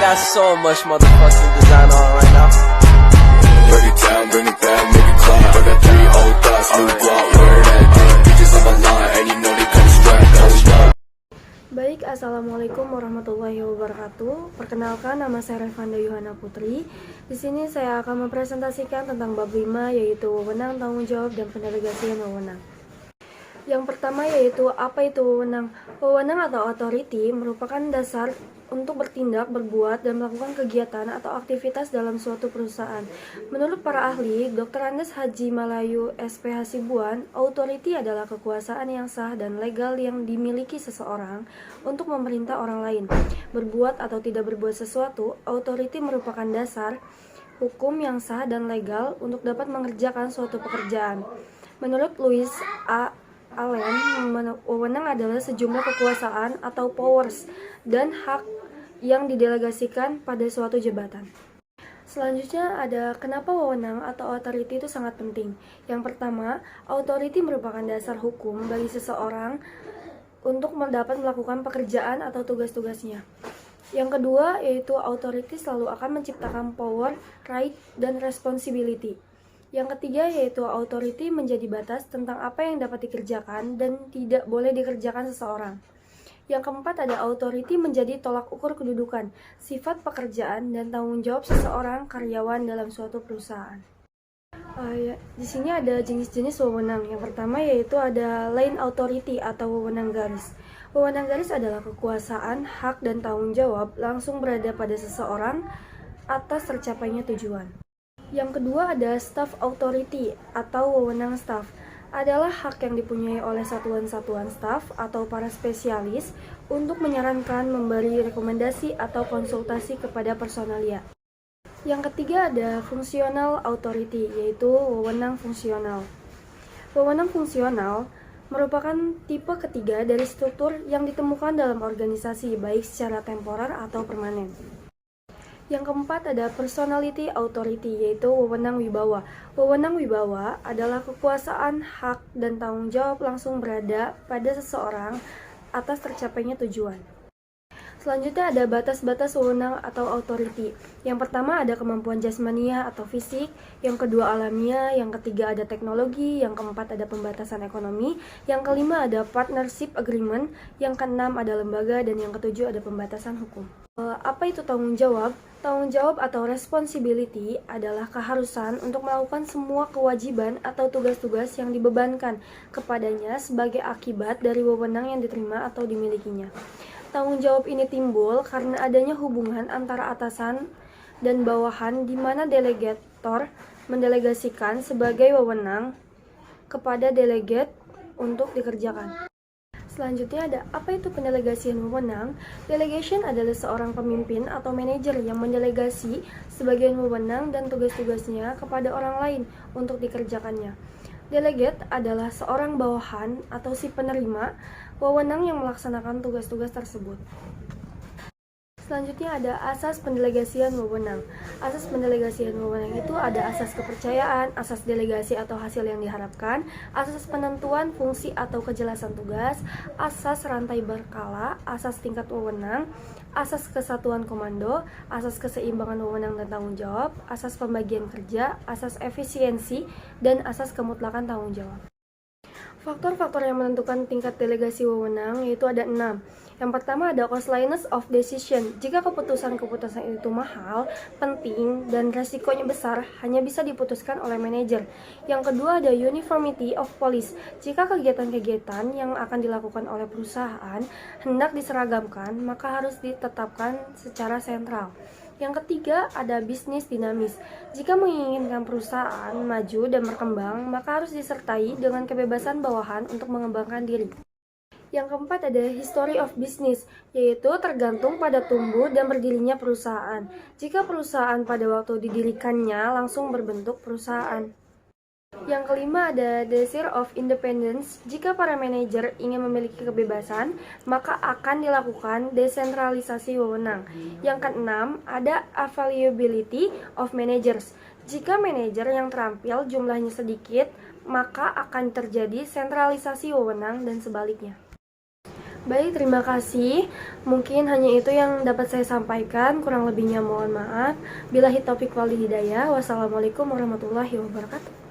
got so much motherfucking design on right now. Break it down, bring it back, make it clap. I got 3 old thoughts, new guap, where that thing. Bitches on my line, and you know they come strapped, hold up. Baik, assalamualaikum warahmatullahi wabarakatuh. Perkenalkan, nama saya Revanda Yohana Putri. Di sini saya akan mempresentasikan tentang bab 5, yaitu wewenang, tanggung jawab, dan pendelegasian wewenang. Yang pertama yaitu apa itu wewenang? Wewenang atau authority merupakan dasar untuk bertindak, berbuat, dan melakukan kegiatan atau aktivitas dalam suatu perusahaan. Menurut para ahli, Dr. Andes Haji Malayu SP Hasibuan, authority adalah kekuasaan yang sah dan legal yang dimiliki seseorang untuk memerintah orang lain. Berbuat atau tidak berbuat sesuatu, authority merupakan dasar hukum yang sah dan legal untuk dapat mengerjakan suatu pekerjaan. Menurut Louis A. Allen, wewenang adalah sejumlah kekuasaan atau powers dan hak yang didelegasikan pada suatu jabatan. Selanjutnya ada kenapa wewenang atau authority itu sangat penting. Yang pertama, authority merupakan dasar hukum bagi seseorang untuk dapat melakukan pekerjaan atau tugas-tugasnya. Yang kedua, yaitu authority selalu akan menciptakan power, right, dan responsibility. Yang ketiga, yaitu authority menjadi batas tentang apa yang dapat dikerjakan dan tidak boleh dikerjakan seseorang. Yang keempat, ada authority menjadi tolak ukur kedudukan, sifat pekerjaan, dan tanggung jawab seseorang karyawan dalam suatu perusahaan. Di sini ada jenis-jenis wewenang. Yang pertama yaitu ada line authority atau wewenang garis. Wewenang garis adalah kekuasaan, hak, dan tanggung jawab langsung berada pada seseorang atas tercapainya tujuan. Yang kedua ada staff authority atau wewenang staff. Adalah hak yang dipunyai oleh satuan-satuan staf atau para spesialis untuk menyarankan, memberi rekomendasi atau konsultasi kepada personalia. Yang ketiga ada functional authority, yaitu wewenang fungsional. Wewenang fungsional merupakan tipe ketiga dari struktur yang ditemukan dalam organisasi, baik secara temporer atau permanen. Yang keempat ada personality authority, yaitu wewenang wibawa. Wewenang wibawa adalah kekuasaan, hak, dan tanggung jawab langsung berada pada seseorang atas tercapainya tujuan. Selanjutnya ada batas-batas wewenang atau authority. Yang pertama ada kemampuan jasmania atau fisik, yang kedua alamiah, yang ketiga ada teknologi, yang keempat ada pembatasan ekonomi, yang kelima ada partnership agreement, yang keenam ada lembaga, dan yang ketujuh ada pembatasan hukum. Apa itu tanggung jawab? Tanggung jawab atau responsibility adalah keharusan untuk melakukan semua kewajiban atau tugas-tugas yang dibebankan kepadanya sebagai akibat dari wewenang yang diterima atau dimilikinya. Tanggung jawab ini timbul karena adanya hubungan antara atasan dan bawahan di mana delegator mendelegasikan sebagai wewenang kepada delegate untuk dikerjakan. Selanjutnya ada apa itu pendelegasian wewenang? Delegation adalah seorang pemimpin atau manajer yang mendelegasi sebagian wewenang dan tugas-tugasnya kepada orang lain untuk dikerjakannya. Delegate adalah seorang bawahan atau si penerima wewenang yang melaksanakan tugas-tugas tersebut. Selanjutnya ada asas pendelegasian wewenang. Asas pendelegasian wewenang itu ada asas kepercayaan, asas delegasi atau hasil yang diharapkan, asas penentuan fungsi atau kejelasan tugas, asas rantai berkala, asas tingkat wewenang, asas kesatuan komando, asas keseimbangan wewenang dan tanggung jawab, asas pembagian kerja, asas efisiensi, dan asas kemutlakan tanggung jawab. Faktor-faktor yang menentukan tingkat delegasi wewenang yaitu ada 6. Yang pertama ada costliness of decision. Jika keputusan-keputusan itu mahal, penting, dan resikonya besar, hanya bisa diputuskan oleh manajer. Yang kedua ada uniformity of policy. Jika kegiatan-kegiatan yang akan dilakukan oleh perusahaan hendak diseragamkan, maka harus ditetapkan secara sentral. Yang ketiga ada bisnis dinamis. Jika menginginkan perusahaan maju dan berkembang, maka harus disertai dengan kebebasan bawahan untuk mengembangkan diri. Yang keempat ada history of business, yaitu tergantung pada tumbuh dan berdirinya perusahaan. Jika perusahaan pada waktu didirikannya langsung berbentuk perusahaan. Yang kelima ada desire of independence. Jika para manajer ingin memiliki kebebasan, maka akan dilakukan desentralisasi wewenang. Yang keenam ada availability of managers. Jika manajer yang terampil jumlahnya sedikit, maka akan terjadi sentralisasi wewenang dan sebaliknya. Baik, terima kasih. Mungkin hanya itu yang dapat saya sampaikan. Kurang lebihnya mohon maaf. Billahi taufik wal hidayah. Wassalamualaikum warahmatullahi wabarakatuh.